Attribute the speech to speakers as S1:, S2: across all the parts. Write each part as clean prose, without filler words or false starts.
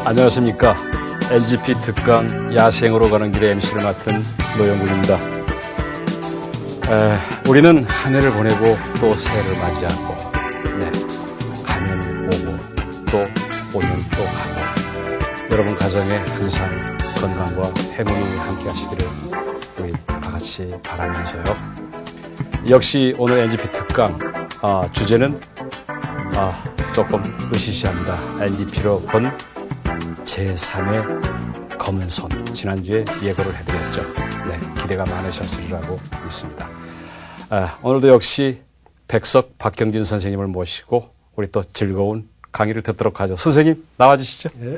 S1: 안녕하십니까. NGP 특강 야생으로 가는 길의 MC를 맡은 노영국입니다. 우리는 한 해를 보내고 또 새해를 맞이하고, 가면 오고 또 오면 또 가고, 여러분 가정에 항상 건강과 행운이 함께 하시기를 우리 다 같이 바라면서요. 역시 오늘 NGP 특강 주제는 조금 으시시합니다. NGP로 본 제3의 검은 손, 지난주에 예고를 해드렸죠. 기대가 많으셨으리라고 믿습니다. 오늘도 역시 백석 박경진 선생님을 모시고 우리 또 즐거운 강의를 듣도록 하죠. 선생님 나와주시죠.
S2: 네.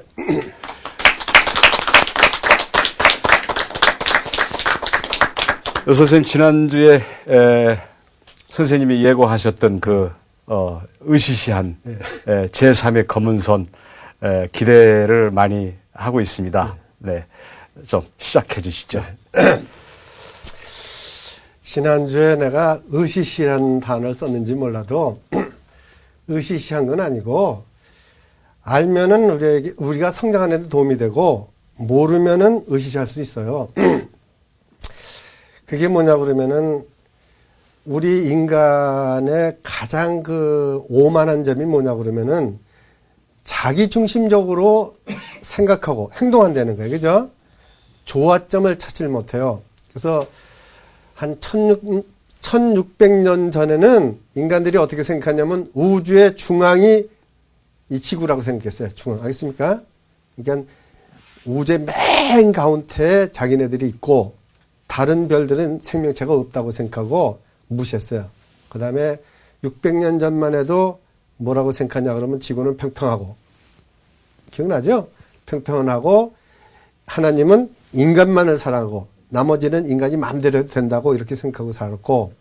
S1: 선생님, 지난주에 선생님이 예고하셨던 그 으시시한 제3의 검은 손, 기대를 많이 하고 있습니다. 좀 시작해 주시죠.
S2: 지난주에 내가 으시시라는 단어를 썼는지 몰라도 으시시한 건 아니고, 알면은 우리가 성장하는 데 도움이 되고, 모르면은 으시시할 수 있어요. 그게 뭐냐 그러면은 우리 인간의 가장 오만한 점이 뭐냐 그러면은 자기 중심적으로 생각하고 행동한다는 거예요. 그죠? 조화점을 찾지를 못해요. 그래서 한 1600년 전에는 인간들이 어떻게 생각하냐면 우주의 중앙이 이 지구라고 생각했어요. 중앙. 알겠습니까? 그러니까 우주의 맨 가운데에 자기네들이 있고 다른 별들은 생명체가 없다고 생각하고 무시했어요. 그 다음에 600년 전만 해도 뭐라고 생각하냐 그러면 지구는 평평하고, 기억나죠? 평평하고 하나님은 인간만을 사랑하고 나머지는 인간이 마음대로 된다고 이렇게 생각하고 살았고,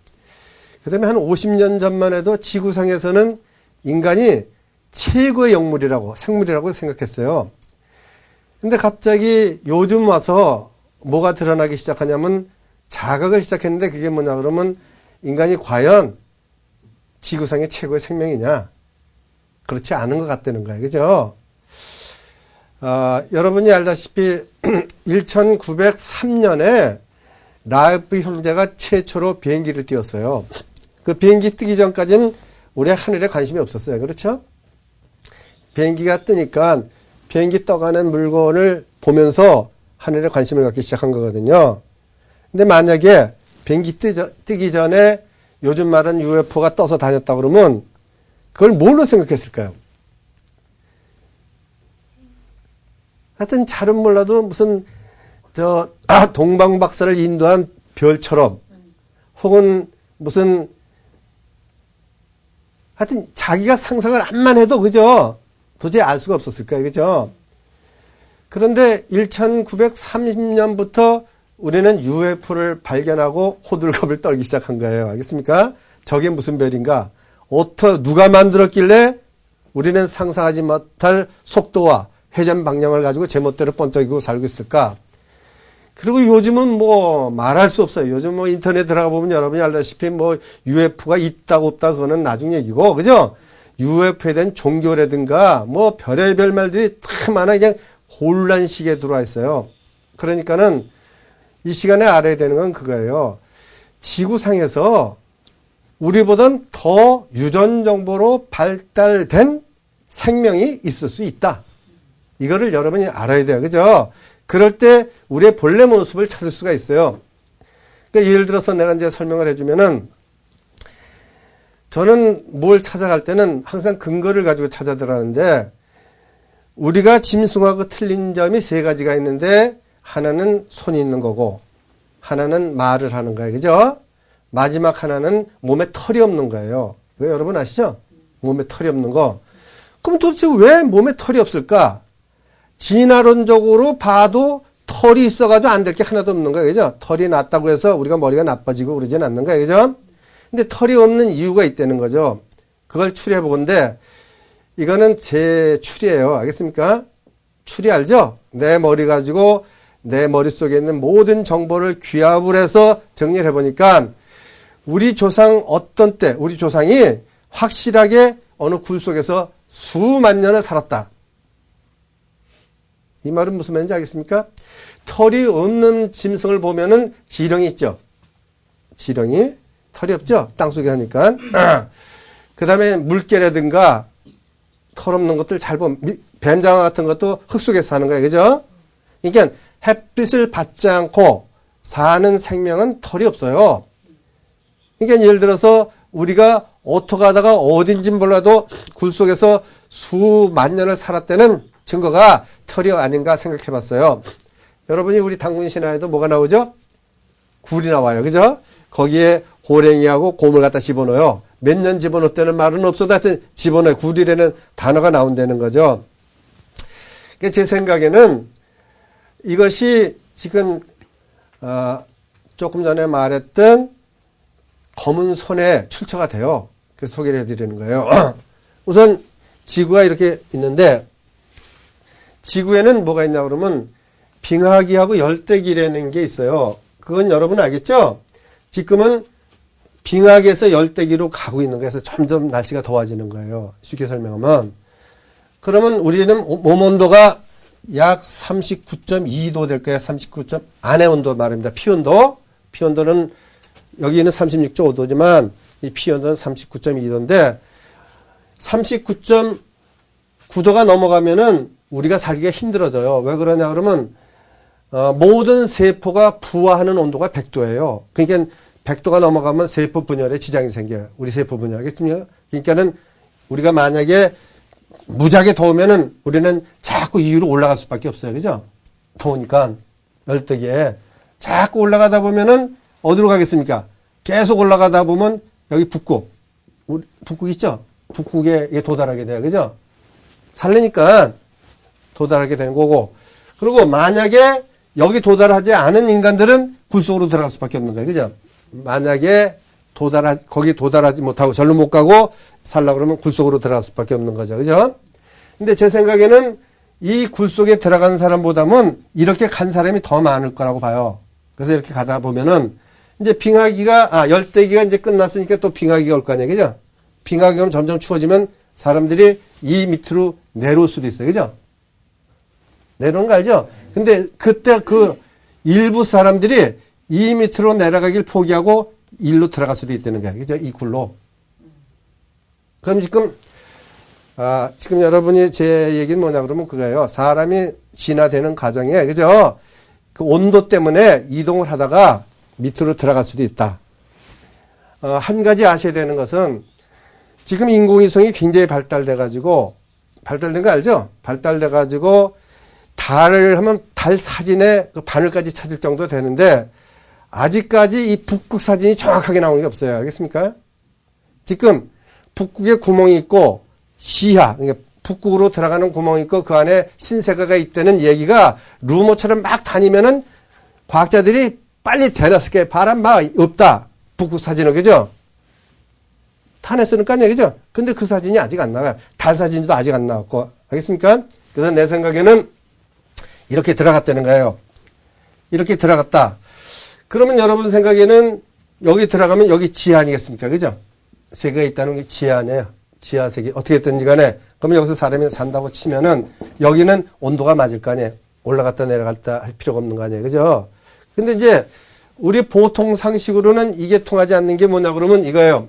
S2: 그 다음에 한 50년 전만 해도 지구상에서는 인간이 최고의 영물이라고, 생물이라고 생각했어요. 근데 갑자기 요즘 와서 뭐가 드러나기 시작하냐면 자각을 시작했는데, 그게 뭐냐 그러면 인간이 과연 지구상의 최고의 생명이냐? 그렇지 않은 것 같다는 거예요. 그죠? 여러분이 알다시피 1903년에 라이프 형제가 최초로 비행기를 띄웠어요. 그 비행기 뜨기 전까지는 우리 하늘에 관심이 없었어요. 그렇죠? 비행기가 뜨니까 비행기 떠가는 물건을 보면서 하늘에 관심을 갖기 시작한 거거든요. 근데 만약에 비행기 뜨기 전에 요즘 말은 UFO가 떠서 다녔다 그러면 그걸 뭘로 생각했을까요? 하여튼 잘은 몰라도 무슨 동방박사를 인도한 별처럼, 혹은 무슨 하여튼 자기가 상상을 암만 해도 그죠? 도저히 알 수가 없었을 거예요. 그죠? 그런데 1930년부터 우리는 UFO를 발견하고 호들갑을 떨기 시작한 거예요. 알겠습니까? 저게 무슨 별인가? 누가 만들었길래 우리는 상상하지 못할 속도와 회전 방향을 가지고 제멋대로 번쩍이고 살고 있을까? 그리고 요즘은 뭐 말할 수 없어요. 요즘 뭐 인터넷 들어가 보면 여러분이 알다시피 뭐 UFO가 있다고 없다 그거는 나중 얘기고, 그죠? UFO에 대한 종교라든가 뭐 별의별 말들이 다 많아 그냥 혼란식에 들어와 있어요. 그러니까는 이 시간에 알아야 되는 건 그거예요. 지구상에서 우리보단 더 유전정보로 발달된 생명이 있을 수 있다. 이거를 여러분이 알아야 돼요. 그죠? 그럴 때 우리의 본래 모습을 찾을 수가 있어요. 그러니까 예를 들어서 내가 이제 설명을 해주면은, 저는 뭘 찾아갈 때는 항상 근거를 가지고 찾아들었는데, 우리가 짐승하고 틀린 점이 세 가지가 있는데, 하나는 손이 있는 거고, 하나는 말을 하는 거예요. 그죠? 마지막 하나는 몸에 털이 없는 거예요. 이거 여러분 아시죠? 몸에 털이 없는 거. 그럼 도대체 왜 몸에 털이 없을까? 진화론적으로 봐도 털이 있어가지고 안 될 게 하나도 없는 거예요. 그죠? 털이 났다고 해서 우리가 머리가 나빠지고 그러진 않는 거예요. 그죠? 근데 털이 없는 이유가 있다는 거죠. 그걸 추리해 보건데, 이거는 제 추리예요. 알겠습니까? 추리 알죠? 내 머리 가지고 내 머릿속에 있는 모든 정보를 귀합을 해서 정리를 해보니까 우리 조상 어떤 때 우리 조상이 확실하게 어느 굴 속에서 수만 년을 살았다. 이 말은 무슨 말인지 알겠습니까? 털이 없는 짐승을 보면은 지렁이 있죠. 지렁이. 털이 없죠. 땅속에 하니까. 그 다음에 물개라든가 털 없는 것들 잘 보면 뱀장어 같은 것도 흙 속에 사는 거예요. 그죠? 그러니까 햇빛을 받지 않고 사는 생명은 털이 없어요. 그러니까 예를 들어서 우리가 오토 가다가 어딘지 몰라도 굴 속에서 수만 년을 살았다는 증거가 털이 아닌가 생각해 봤어요. 여러분이 우리 당군 신화에도 뭐가 나오죠? 굴이 나와요. 그죠? 거기에 호랭이하고 곰을 갖다 집어넣어요. 몇 년 집어넣었다는 말은 없어도 하여튼 집어넣어요. 굴이라는 단어가 나온다는 거죠. 그러니까 제 생각에는 이것이 지금 조금 전에 말했던 검은 손에 출처가 돼요. 그래서 소개를 해드리는 거예요. 우선 지구가 이렇게 있는데 지구에는 뭐가 있냐 그러면 빙하기하고 열대기라는 게 있어요. 그건 여러분 알겠죠? 지금은 빙하기에서 열대기로 가고 있는 거예요. 그래서 점점 날씨가 더워지는 거예요. 쉽게 설명하면. 그러면 우리는 몸 온도가 약 39.2도 될 거예요. 39점 안의 온도 말입니다. 피온도. 피온도는 여기는 36.5도지만 이 피온도는 39.2도인데 39.9도가 넘어가면은 우리가 살기가 힘들어져요. 왜 그러냐 그러면 모든 세포가 부화하는 온도가 100도예요. 그러니까 100도가 넘어가면 세포 분열에 지장이 생겨요. 우리 세포 분열. 알겠습니까? 그러니까는 우리가 만약에 무지하게 더우면은 우리는 자꾸 이 위로 올라갈 수밖에 없어요. 그죠? 더우니까 열대기에 자꾸 올라가다 보면은 어디로 가겠습니까? 계속 올라가다 보면 여기 북극. 북극 있죠? 북극에 도달하게 돼요. 그죠? 살려니까 도달하게 되는 거고. 그리고 만약에 여기 도달하지 않은 인간들은 굴 속으로 들어갈 수밖에 없는 거예요. 그죠? 만약에 거기 도달하지 못하고 절로 못 가고 살려고 그러면 굴 속으로 들어갈 수밖에 없는 거죠. 그죠? 근데 제 생각에는 이 굴 속에 들어간 사람보다는 이렇게 간 사람이 더 많을 거라고 봐요. 그래서 이렇게 가다 보면은 이제 열대기가 이제 끝났으니까 또 빙하기가 올 거 아니에요. 그죠? 빙하기가 점점 추워지면 사람들이 이 밑으로 내려올 수도 있어요. 그죠? 내려오는 거 알죠? 근데 그때 그 일부 사람들이 이 밑으로 내려가길 포기하고 일로 들어갈 수도 있다는 거예요. 그죠? 이 굴로. 그럼 지금 여러분이 제 얘기는 뭐냐 그러면 그거예요. 사람이 진화되는 과정에, 그죠? 그 온도 때문에 이동을 하다가 밑으로 들어갈 수도 있다. 한 가지 아셔야 되는 것은 지금 인공위성이 굉장히 발달된 거 알죠? 발달돼가지고 달을 하면 달 사진의 그 바늘까지 찾을 정도 되는데 아직까지 이 북극 사진이 정확하게 나오는 게 없어요. 알겠습니까? 지금 북극에 구멍이 있고 시야, 그러니까 북극으로 들어가는 구멍이 있고 그 안에 신세계가 있다는 얘기가 루머처럼 막 다니면은 과학자들이 빨리 대놨을 게 바람 막 없다. 북극 사진을, 그죠? 타냈으니까요, 그죠? 근데 그 사진이 아직 안 나와요. 달 사진도 아직 안 나왔고. 알겠습니까? 그래서 내 생각에는 이렇게 들어갔다는 거예요. 이렇게 들어갔다. 그러면 여러분 생각에는 여기 들어가면 여기 지하 아니겠습니까? 그죠? 세계가 있다는 게 지하 아니에요. 지하 세계. 어떻게 됐든지 간에. 그러면 여기서 사람이 산다고 치면은 여기는 온도가 맞을 거 아니에요. 올라갔다 내려갔다 할 필요가 없는 거 아니에요. 그죠? 근데 이제 우리 보통 상식으로는 이게 통하지 않는 게 뭐냐 그러면 이거예요.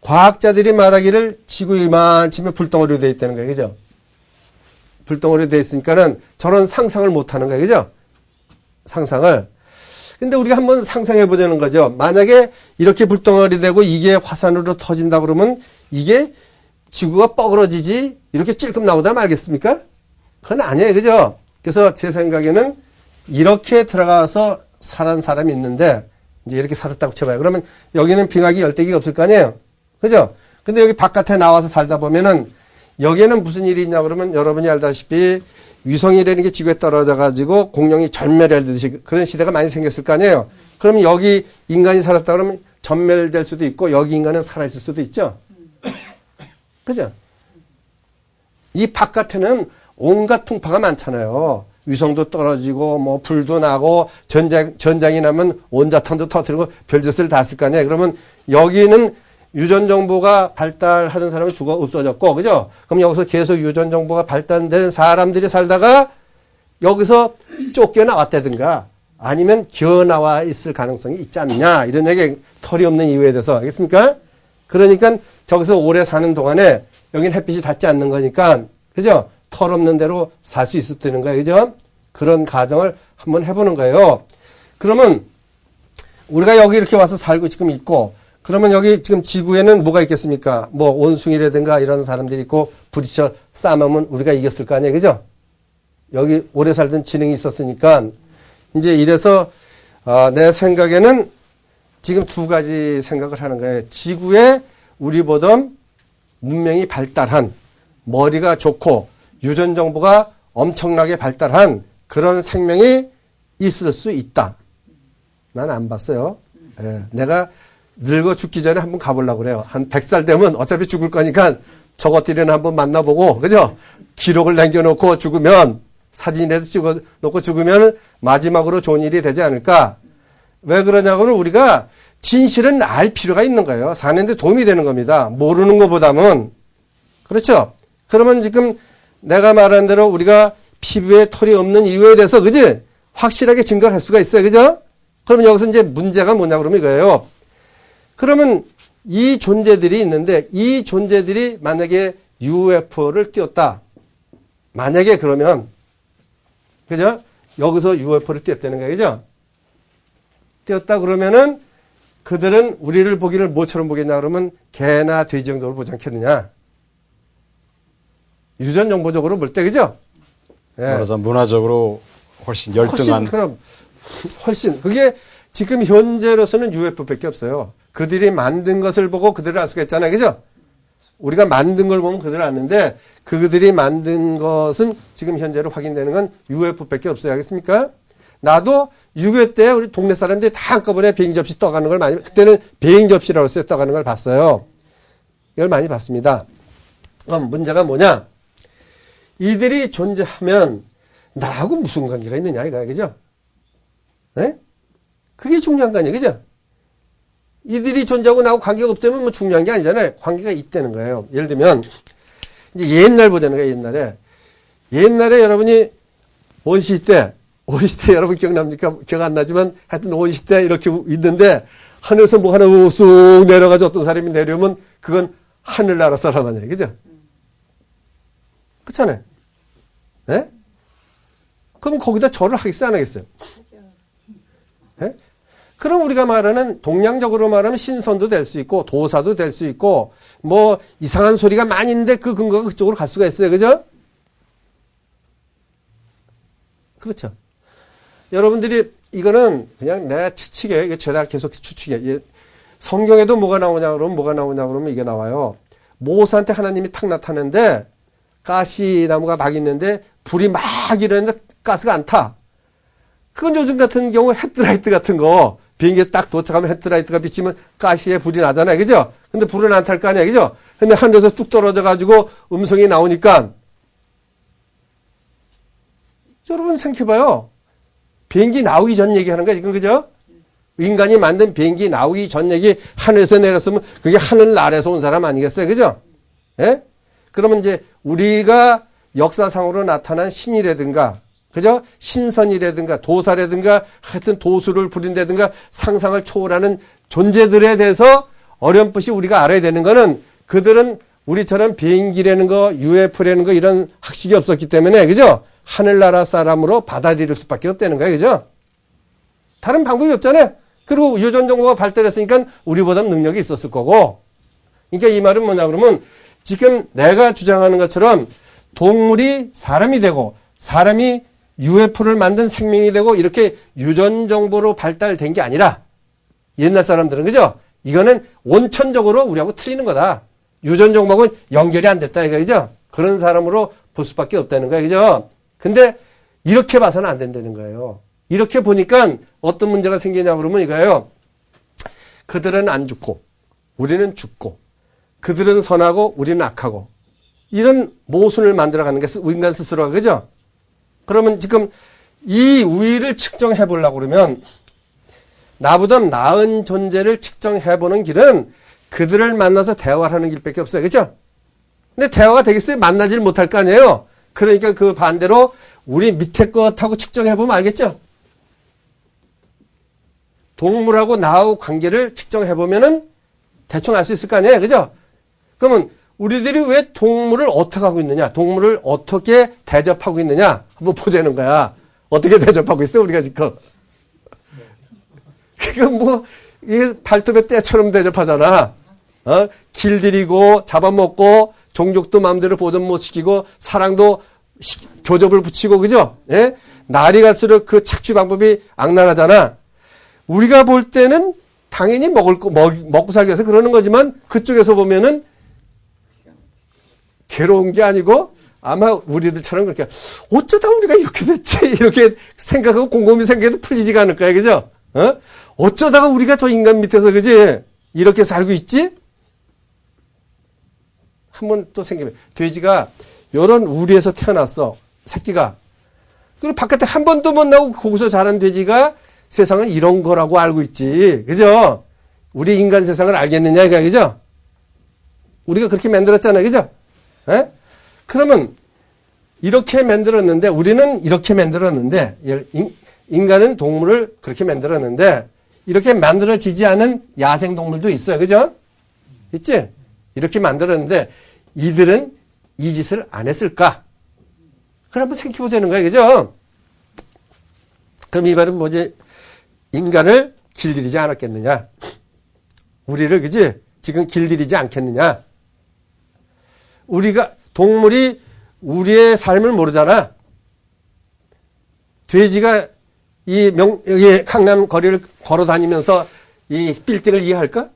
S2: 과학자들이 말하기를 지구 이만치면 불덩어리로 되어 있다는 거예요. 그죠? 불덩어리로 되어 있으니까는 저런 상상을 못 하는 거예요. 그죠? 상상을. 근데 우리가 한번 상상해 보자는 거죠. 만약에 이렇게 불덩어리 되고 이게 화산으로 터진다 그러면 이게 지구가 뻐그러지지 이렇게 찔끔 나오다 말겠습니까? 그건 아니에요. 그죠? 그래서 제 생각에는 이렇게 들어가서 살은 사람이 있는데 이제 이렇게 살았다고 쳐봐요. 그러면 여기는 빙하기 열대기가 없을 거 아니에요. 그죠? 근데 여기 바깥에 나와서 살다 보면은 여기에는 무슨 일이 있냐 그러면 여러분이 알다시피 위성이라는 게 지구에 떨어져 가지고 공룡이 전멸하듯이 그런 시대가 많이 생겼을 거 아니에요. 그러면 여기 인간이 살았다 그러면 전멸될 수도 있고 여기 인간은 살아있을 수도 있죠. 그죠? 이 바깥에는 온갖 풍파가 많잖아요. 위성도 떨어지고 뭐 불도 나고 전장이 나면 온자탄도 터뜨리고 별짓을 다 했을 거 아니에요. 그러면 여기는 유전 정보가 발달하던 사람은 없어졌고, 그죠? 그럼 여기서 계속 유전 정보가 발달된 사람들이 살다가 여기서 쫓겨나왔다든가 아니면 기어나와 있을 가능성이 있지 않느냐. 이런 얘기, 털이 없는 이유에 대해서. 알겠습니까? 그러니까 저기서 오래 사는 동안에 여긴 햇빛이 닿지 않는 거니까, 그죠? 털 없는 대로 살 수 있었다는 거예요. 그죠? 그런 가정을 한번 해보는 거예요. 그러면 우리가 여기 이렇게 와서 살고 지금 있고, 그러면 여기 지금 지구에는 뭐가 있겠습니까? 뭐 원숭이라든가 이런 사람들이 있고 부딪혀 싸우면 우리가 이겼을 거 아니에요. 그죠? 여기 오래 살던 지능이 있었으니까 이제 이래서 내 생각에는 지금 두 가지 생각을 하는 거예요. 지구에 우리보다 문명이 발달한, 머리가 좋고 유전 정보가 엄청나게 발달한 그런 생명이 있을 수 있다. 난 안 봤어요. 예, 내가 늙어 죽기 전에 한번 가보려고 그래요. 한 100살 되면 어차피 죽을 거니까 저것들이나 한번 만나보고, 그죠? 기록을 남겨놓고 죽으면, 사진이라도 찍어놓고 죽으면 마지막으로 좋은 일이 되지 않을까? 왜 그러냐고는 우리가 진실은 알 필요가 있는 거예요. 사는데 도움이 되는 겁니다. 모르는 것보다는. 그렇죠? 그러면 지금 내가 말한 대로 우리가 피부에 털이 없는 이유에 대해서, 그지? 확실하게 증거를 할 수가 있어요. 그죠? 그러면 여기서 이제 문제가 뭐냐 그러면 이거예요. 그러면 이 존재들이 있는데 이 존재들이 만약에 UFO를 띄웠다. 만약에 그러면, 그죠? 여기서 UFO를 띄웠다는 거예요. 그죠? 띄웠다 그러면은 그들은 우리를 보기를 뭐처럼 보겠냐 그러면 개나 돼지 정도로 보지 않겠느냐. 유전 정보적으로 볼 때, 그죠? 예.
S1: 말하자면 문화적으로 훨씬 열등한.
S2: 훨씬. 그게 지금 현재로서는 UFO밖에 없어요. 그들이 만든 것을 보고 그들을 알 수가 있잖아요. 그죠? 우리가 만든 걸 보면 그들을 아는데 그들이 만든 것은 지금 현재로 확인되는 건 UFO밖에 없어요. 알겠습니까? 나도 6.25 때 우리 동네 사람들이 다 한꺼번에 비행 접시 떠가는 걸 많이, 그때는 비행 접시라고 했어요. 떠가는 걸 봤어요. 이걸 많이 봤습니다. 그럼 문제가 뭐냐? 이들이 존재하면 나하고 무슨 관계가 있느냐 이거야. 그죠? 네? 그게 중요한 거 아니에요. 그죠? 이들이 존재하고 나하고 관계가 없다면 뭐 중요한 게 아니잖아요. 관계가 있다는 거예요. 예를 들면 이제 옛날 보자는 거예요. 옛날에 여러분이 원시 때 여러분 기억납니까? 기억 안 나지만 하여튼 원시 때 이렇게 있는데 하늘에서 뭐 하나 쑥 내려가지고 어떤 사람이 내려오면 그건 하늘나라 사람 아니에요. 그죠? 그렇잖아요. 네? 그럼 거기다 절을 하겠어요? 안 하겠어요? 네? 그럼 우리가 말하는 동양적으로 말하면 신선도 될 수 있고 도사도 될 수 있고 뭐 이상한 소리가 많이 있는데 그 근거가 그쪽으로 갈 수가 있어요. 그죠? 그렇죠. 여러분들이 이거는 그냥 내 추측이에요. 이게 죄다 계속 추측이에요. 성경에도 뭐가 나오냐 그러면 이게 나와요. 모세한테 하나님이 탁 나타나는데 가시나무가 막 있는데 불이 막 일어나는데 가스가 안 타. 그건 요즘 같은 경우 헤드라이트 같은 거 비행기에 딱 도착하면 헤드라이트가 비치면 가시에 불이 나잖아요. 그죠? 근데 불은 안 탈 거 아니야. 그죠? 근데 하늘에서 뚝 떨어져 가지고 음성이 나오니까 여러분 생각해봐요. 비행기 나오기 전 얘기하는 거야 지금. 그죠? 인간이 만든 비행기 나오기 전 얘기 하늘에서 내렸으면 그게 하늘 아래에서 온 사람 아니겠어요? 그죠? 예? 그러면 이제 우리가 역사상으로 나타난 신이라든가, 그죠? 신선이라든가 도사라든가 하여튼 도수를 부린다든가 상상을 초월하는 존재들에 대해서 어렴풋이 우리가 알아야 되는 거는 그들은 우리처럼 비행기라는 거, UFO라는 거 이런 학식이 없었기 때문에, 그죠? 하늘나라 사람으로 받아들일 수밖에 없다는 거예요. 그죠? 다른 방법이 없잖아요. 그리고 유전 정보가 발달했으니까 우리보다 능력이 있었을 거고. 그러니까 이 말은 뭐냐 그러면 지금 내가 주장하는 것처럼 동물이 사람이 되고 사람이 UFO를 만든 생명이 되고 이렇게 유전 정보로 발달된 게 아니라 옛날 사람들은, 그죠? 이거는 원천적으로 우리하고 틀리는 거다. 유전 정보하고 연결이 안 됐다 이거, 그죠? 그런 사람으로 볼 수밖에 없다는 거예요. 그죠? 근데 이렇게 봐서는 안 된다는 거예요. 이렇게 보니까 어떤 문제가 생기냐 그러면 이거예요. 그들은 안 죽고 우리는 죽고 그들은 선하고 우리는 악하고 이런 모순을 만들어가는 게 인간 스스로가, 그죠? 그러면 지금 이 우위를 측정해 보려고 그러면 나보다 나은 존재를 측정해 보는 길은 그들을 만나서 대화를 하는 길밖에 없어요. 그죠? 근데 대화가 되겠어요? 만나질 못할 거 아니에요? 그러니까 그 반대로 우리 밑에 것하고 측정해보면 알겠죠? 동물하고 나하고 관계를 측정해보면은 대충 알 수 있을 거 아니에요? 그죠? 그러면 우리들이 왜 동물을 어떻게 하고 있느냐? 동물을 어떻게 대접하고 있느냐? 한번 보자는 거야. 어떻게 대접하고 있어, 우리가 지금? 그건 뭐, 이게 발톱의 때처럼 대접하잖아. 길들이고, 잡아먹고, 종족도 마음대로 보존 못 시키고, 사랑도 교접을 붙이고, 그죠? 예? 날이 갈수록 그 착취 방법이 악랄하잖아. 우리가 볼 때는 당연히 먹고 살기 위해서 그러는 거지만, 그쪽에서 보면은, 괴로운 게 아니고, 아마 우리들처럼 그렇게, 어쩌다 우리가 이렇게 됐지? 이렇게 생각하고 곰곰이 생각해도 풀리지가 않을 거야, 그죠? 어쩌다가 우리가 저 인간 밑에서, 그지? 이렇게 살고 있지? 한번 또 생각해. 돼지가 요런 우리에서 태어났어. 새끼가. 그리고 바깥에 한 번도 못 나오고 거기서 자란 돼지가 세상은 이런 거라고 알고 있지. 그죠? 우리 인간 세상을 알겠느냐, 이거, 그죠? 우리가 그렇게 만들었잖아요. 그죠? 에? 그러면 이렇게 만들었는데, 우리는 이렇게 만들었는데, 인간은 동물을 그렇게 만들었는데, 이렇게 만들어지지 않은 야생동물도 있어요. 그죠? 있지? 이렇게 만들었는데, 이들은 이 짓을 안 했을까? 그럼 한번 생각해보자는 거예요. 그죠? 그럼 이 말은 뭐지? 인간을 길들이지 않았겠느냐? 우리를, 그지? 지금 길들이지 않겠느냐? 동물이 우리의 삶을 모르잖아. 돼지가 여기 강남 거리를 걸어 다니면서 이 빌딩을 이해할까?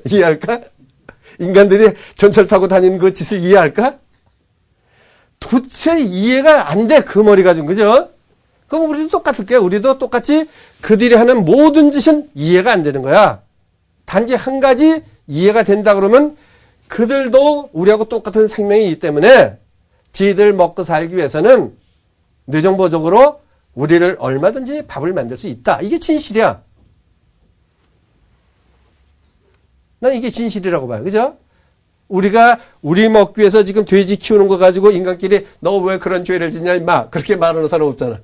S2: 이해할까? 인간들이 전철 타고 다니는 그 짓을 이해할까? 도대체 이해가 안 돼, 그 머리 가지고, 그죠? 그럼 우리도 똑같을 거야. 우리도 똑같이 그들이 하는 모든 짓은 이해가 안 되는 거야. 단지 한 가지 이해가 된다 그러면 그들도 우리하고 똑같은 생명이기 때문에 지들 먹고 살기 위해서는 뇌정보적으로 우리를 얼마든지 밥을 만들 수 있다. 이게 진실이야. 난 이게 진실이라고 봐요. 그죠? 우리가 우리 먹기 위해서 지금 돼지 키우는 거 가지고 인간끼리 너 왜 그런 죄를 짓냐 임마 그렇게 말하는 사람 없잖아.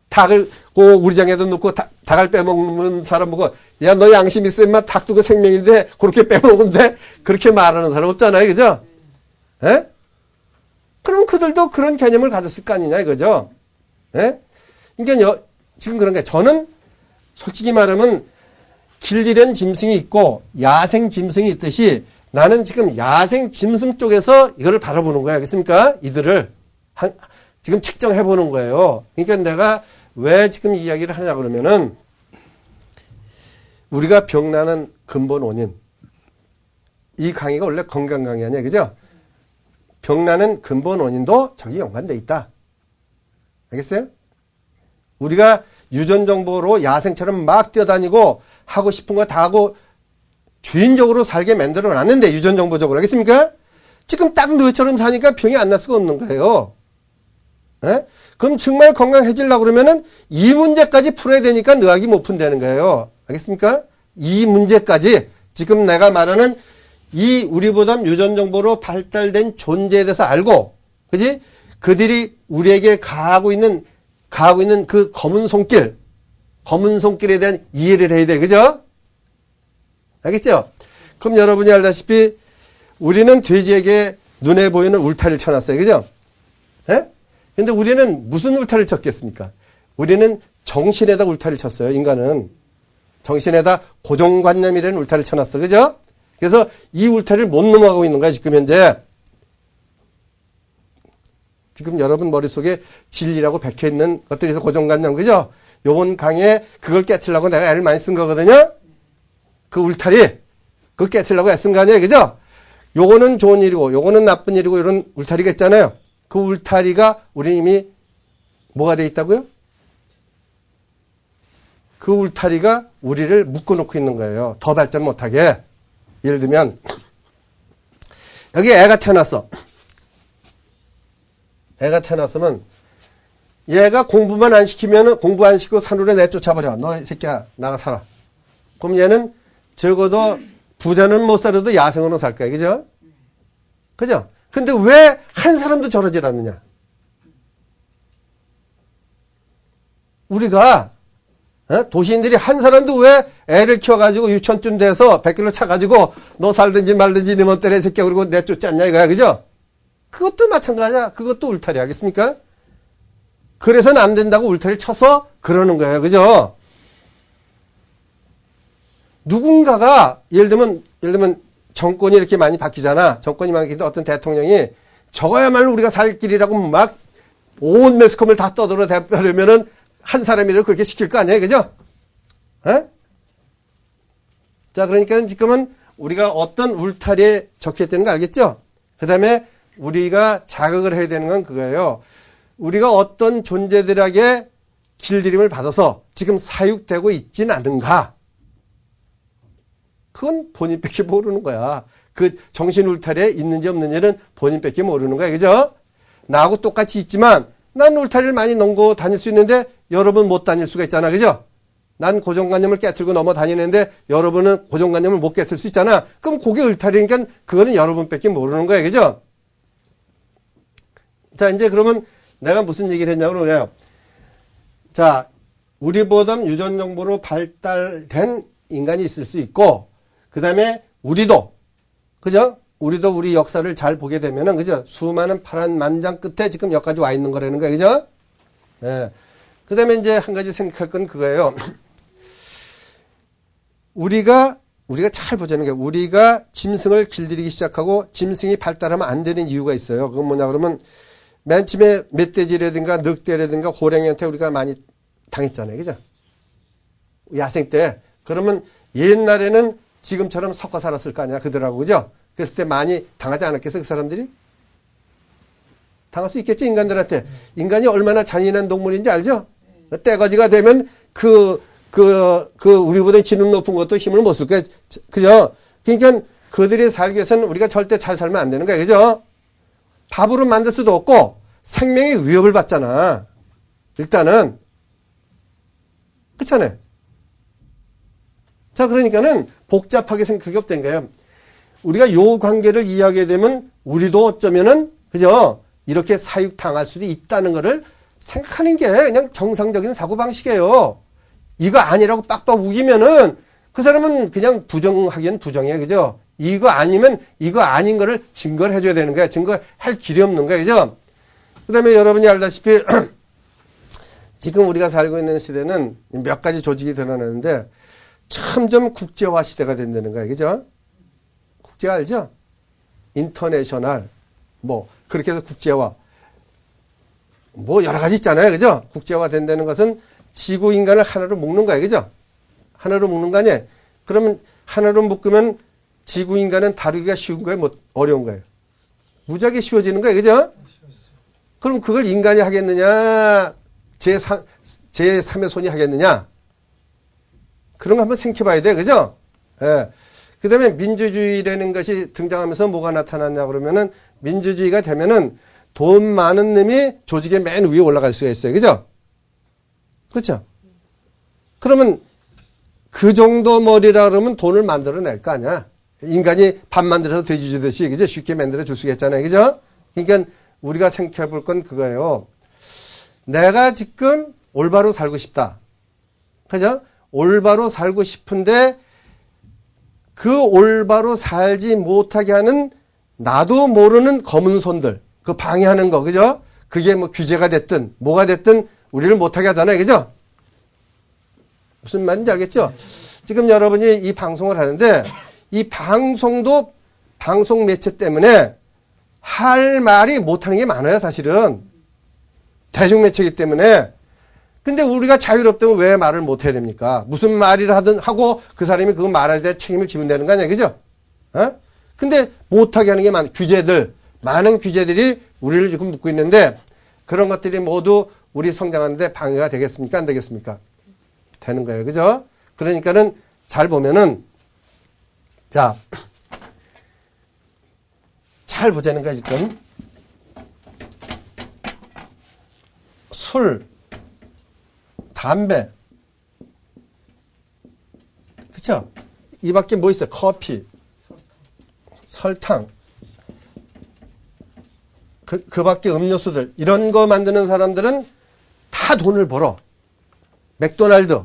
S2: 닭을 꼭 우리 장에도 넣고 닭을 빼먹는 사람 보고 야 너 양심 있어 임마 닭도 그 생명인데 그렇게 빼먹은데 그렇게 말하는 사람 없잖아요. 그죠? 에? 그럼 그들도 그런 개념을 가졌을 거 아니냐 이거죠. 예? 그러니까 지금 그런 게 저는 솔직히 말하면 길들인 짐승이 있고 야생 짐승이 있듯이 나는 지금 야생 짐승 쪽에서 이거를 바라보는 거야. 알겠습니까? 이들을 지금 측정해 보는 거예요. 그러니까 내가 왜 지금 이 이야기를 하냐 그러면은 우리가 병나는 근본 원인 이 강의가 원래 건강 강의 아니야. 그죠? 병나는 근본 원인도 저기 연관돼 있다. 알겠어요? 우리가 유전정보로 야생처럼 막 뛰어다니고 하고 싶은 거 다 하고 주인적으로 살게 만들어 놨는데 유전정보적으로 알겠습니까? 지금 딱 너희처럼 사니까 병이 안 날 수가 없는 거예요. 에? 그럼 정말 건강해지려고 그러면은 이 문제까지 풀어야 되니까 의학이 못 푼다는 거예요. 알겠습니까? 이 문제까지 지금 내가 말하는 이 우리보다 유전정보로 발달된 존재에 대해서 알고, 그지? 그들이 우리에게 가하고 있는 그 검은 손길에 대한 이해를 해야 돼. 그죠? 알겠죠? 그럼 여러분이 알다시피 우리는 돼지에게 눈에 보이는 울타리를 쳐놨어요. 그죠? 예? 근데 우리는 무슨 울타리를 쳤겠습니까? 우리는 정신에다 울타리를 쳤어요. 인간은. 정신에다 고정관념이라는 울타리를 쳐놨어. 그죠? 그래서 이 울타리를 못 넘어가고 있는 거야. 지금 현재. 지금 여러분 머릿속에 진리라고 박혀있는 것들이 있어. 고정관념. 그죠? 요번 강의에 그걸 깨트리려고 내가 애를 많이 쓴 거거든요. 그 울타리. 그걸 깨트리려고 애쓴 거 아니에요. 그죠? 요거는 좋은 일이고 요거는 나쁜 일이고 이런 울타리가 있잖아요. 그 울타리가 우리 이미 뭐가 돼 있다고요? 그 울타리가 우리를 묶어놓고 있는 거예요. 더 발전 못하게. 예를 들면 여기 애가 태어났어. 애가 태어났으면 얘가 공부만 안 시키면은 공부 안 시키고 산으로 내쫓아버려. 너 이 새끼야 나가 살아. 그럼 얘는 적어도 부자는 못 살아도 야생으로 살 거야. 그죠? 그죠? 근데 왜 한 사람도 저러질 않느냐? 우리가 도시인들이 한 사람도 왜 애를 키워가지고 유치원쯤 돼서 100km 차가지고 너 살든지 말든지 네 멋대로 새끼야 그러고 내쫓지 않냐 이거야. 그죠? 그것도 마찬가지야. 그것도 울타리 하겠습니까? 그래서는 안 된다고 울타리를 쳐서 그러는 거예요. 그죠? 누군가가 예를 들면 정권이 이렇게 많이 바뀌잖아. 정권이 많이 바뀌는데 어떤 대통령이 저거야말로 우리가 살 길이라고 막 온 매스컴을 다 떠들어 대표하려면은 한 사람이라도 그렇게 시킬 거 아니에요. 그죠? 에? 자, 그러니까 지금은 우리가 어떤 울타리에 적혀 있다는 거 알겠죠? 그 다음에 우리가 자극을 해야 되는 건 그거예요. 우리가 어떤 존재들에게 길들임을 받아서 지금 사육되고 있진 않은가? 그건 본인밖에 모르는 거야. 그 정신 울타리에 있는지 없는지는 본인밖에 모르는 거야. 그죠? 나하고 똑같이 있지만 난 울타리를 많이 넘고 다닐 수 있는데 여러분 못 다닐 수가 있잖아. 그죠? 난 고정관념을 깨트리고 넘어 다니는데 여러분은 고정관념을 못 깨트릴 수 있잖아. 그럼 그게 울타리니까 그거는 여러분밖에 모르는 거야. 그죠? 자, 이제 그러면 내가 무슨 얘기를 했냐고 그래요. 자, 우리보다 유전 정보로 발달된 인간이 있을 수 있고, 그 다음에 우리도, 그죠? 우리도 우리 역사를 잘 보게 되면은, 그죠? 수많은 파란 만장 끝에 지금 여기까지 와 있는 거라는 거예요. 그죠? 예. 그 다음에 이제 한 가지 생각할 건 그거예요. 우리가 잘 보자는 게, 우리가 짐승을 길들이기 시작하고 짐승이 발달하면 안 되는 이유가 있어요. 그건 뭐냐 그러면, 맨 처음에 멧돼지라든가 늑대라든가 호랭이한테 우리가 많이 당했잖아요. 그죠? 야생 때. 그러면 옛날에는 지금처럼 섞어 살았을 거 아니야. 그들하고. 그죠? 그랬을 때 많이 당하지 않았겠어? 그 사람들이? 당할 수 있겠죠? 인간들한테. 인간이 얼마나 잔인한 동물인지 알죠? 떼거지가 되면 우리보다 지능 높은 것도 힘을 못 쓸 거야. 그죠? 그러니까 그들이 살기 위해서는 우리가 절대 잘 살면 안 되는 거야. 그죠? 밥으로 만들 수도 없고 생명의 위협을 받잖아. 일단은. 그렇잖아요. 자, 그러니까는 복잡하게 생각하기 없다는 거예요. 우리가 요 관계를 이해하게 되면 우리도 어쩌면은, 그죠? 이렇게 사육당할 수도 있다는 거를 생각하는 게 그냥 정상적인 사고방식이에요. 이거 아니라고 빡빡 우기면은 그 사람은 그냥 부정하기엔 부정이에요. 그죠? 이거 아니면 이거 아닌 거를 증거를 해줘야 되는 거야. 증거할 길이 없는 거야. 그죠? 그 다음에 여러분이 알다시피 지금 우리가 살고 있는 시대는 몇 가지 조직이 드러나는데 점점 국제화 시대가 된다는 거야. 그죠? 국제화 알죠? 인터내셔널 뭐 그렇게 해서 국제화 뭐 여러 가지 있잖아요. 그죠? 국제화 된다는 것은 지구 인간을 하나로 묶는 거야. 그죠? 하나로 묶는 거 아니에요? 그러면 하나로 묶으면 지구 인간은 다루기가 쉬운 거예요? 뭐 어려운 거예요? 무지하게 쉬워지는 거예요. 그죠? 그럼 그걸 인간이 하겠느냐? 제3의 손이 하겠느냐? 그런 거 한번 생각해 봐야 돼. 그죠? 예. 그 다음에 민주주의라는 것이 등장하면서 뭐가 나타났냐 그러면은 민주주의가 되면은 돈 많은 놈이 조직의 맨 위에 올라갈 수가 있어요. 그죠? 그렇죠? 그러면 그 정도 머리라 그러면 돈을 만들어낼 거 아니야. 인간이 밥 만들어서 돼지 주듯이, 그죠? 쉽게 만들어 줄 수가 있잖아요. 그죠? 그러니까 우리가 생각해 볼 건 그거예요. 내가 지금 올바로 살고 싶다. 그죠? 올바로 살고 싶은데 그 올바로 살지 못하게 하는 나도 모르는 검은 손들, 그 방해하는 거, 그죠? 그게 뭐 규제가 됐든 뭐가 됐든 우리를 못하게 하잖아요. 그죠? 무슨 말인지 알겠죠? 지금 여러분이 이 방송을 하는데 이 방송도 방송 매체 때문에 할 말이 못하는 게 많아요. 사실은. 대중매체이기 때문에. 근데 우리가 자유롭다면 왜 말을 못해야 됩니까? 무슨 말이라 하든 하고 그 사람이 그거 말할 때 책임을 지면 되는 거 아니야. 그죠? 어? 근데 못하게 하는 게 규제들, 많은 규제들이 우리를 지금 묶고 있는데 그런 것들이 모두 우리 성장하는데 방해가 되겠습니까? 안 되겠습니까? 되는 거예요. 그죠? 그러니까는 잘 보면은 자, 잘 보자는 거야, 지금. 술, 담배. 그쵸? 이 밖에 뭐 있어요? 커피, 설탕, 그 밖에 음료수들, 이런 거 만드는 사람들은 다 돈을 벌어. 맥도날드,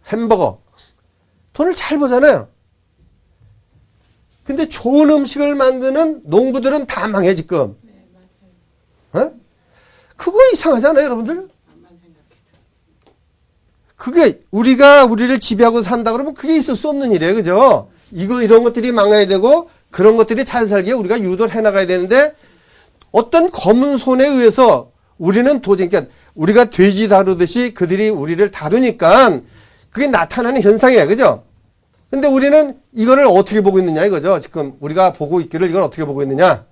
S2: 햄버거. 돈을 잘 버잖아요. 근데 좋은 음식을 만드는 농부들은 다 망해, 지금. 어? 그거 이상하잖아요, 여러분들? 그게 우리가 우리를 지배하고 산다 그러면 그게 있을 수 없는 일이에요. 그죠? 이런 것들이 망해야 되고 그런 것들이 잘 살게 우리가 유도를 해나가야 되는데 어떤 검은 손에 의해서 우리는 도저히, 그러니까 우리가 돼지 다루듯이 그들이 우리를 다루니까 그게 나타나는 현상이에요. 그죠? 근데 우리는 이거를 어떻게 보고 있느냐 이거죠. 지금 우리가 보고 있기를 이걸 어떻게 보고 있느냐?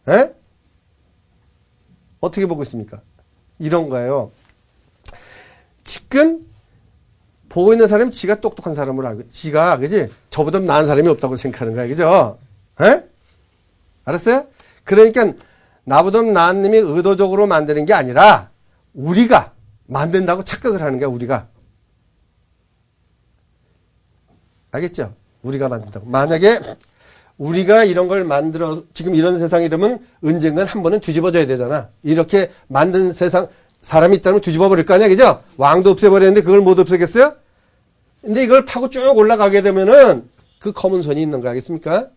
S2: 에? 어떻게 보고 있습니까? 이런 거예요. 지금 보고 있는 사람이 지가 똑똑한 사람으로 알고, 지가, 그지? 저보다 나은 사람이 없다고 생각하는 거야. 그죠? 에? 알았어요? 그러니까 나보다 나은 놈이 의도적으로 만드는 게 아니라 우리가 만든다고 착각을 하는 거야, 우리가. 알겠죠? 우리가 만든다고. 만약에 우리가 이런 걸 만들어, 지금 이런 세상이라면 언젠간 한 번은 뒤집어져야 되잖아. 이렇게 만든 세상, 사람이 있다면 뒤집어 버릴 거 아니야, 그죠? 왕도 없애버렸는데 그걸 못 없애겠어요? 근데 이걸 파고 쭉 올라가게 되면은 그 검은 손이 있는 거 알겠습니까?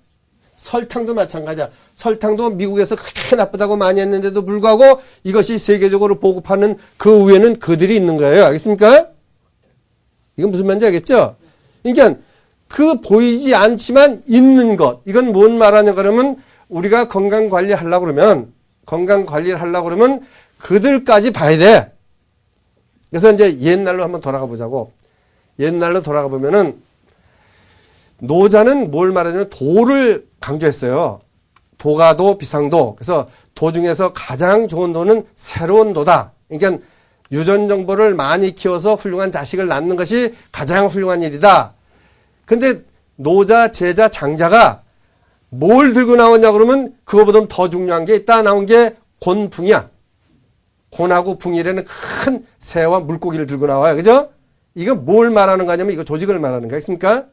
S2: 설탕도 마찬가지야. 설탕도 미국에서 그렇게 나쁘다고 많이 했는데도 불구하고 이것이 세계적으로 보급하는 그 위에는 그들이 있는 거예요. 알겠습니까? 이건 무슨 말인지 알겠죠? 그러니까 그 보이지 않지만 있는 것. 이건 뭔 말하냐 그러면 우리가 건강 관리하려고 그러면 그들까지 봐야 돼. 그래서 이제 옛날로 한번 돌아가 보자고. 옛날로 돌아가 보면은 노자는 뭘 말하냐면 도를 강조했어요. 도가도 비상도. 그래서 도 중에서 가장 좋은 도는 새로운 도다. 그러니까 유전 정보를 많이 키워서 훌륭한 자식을 낳는 것이 가장 훌륭한 일이다. 근데 노자, 제자, 장자가 뭘 들고 나오냐 그러면 그거보다 더 중요한 게 있다 나온 게 곤붕이야. 곤하고 붕이라는 큰 새와 물고기를 들고 나와요. 그죠? 이거 뭘 말하는 거냐면 이거 조직을 말하는 거겠습니까?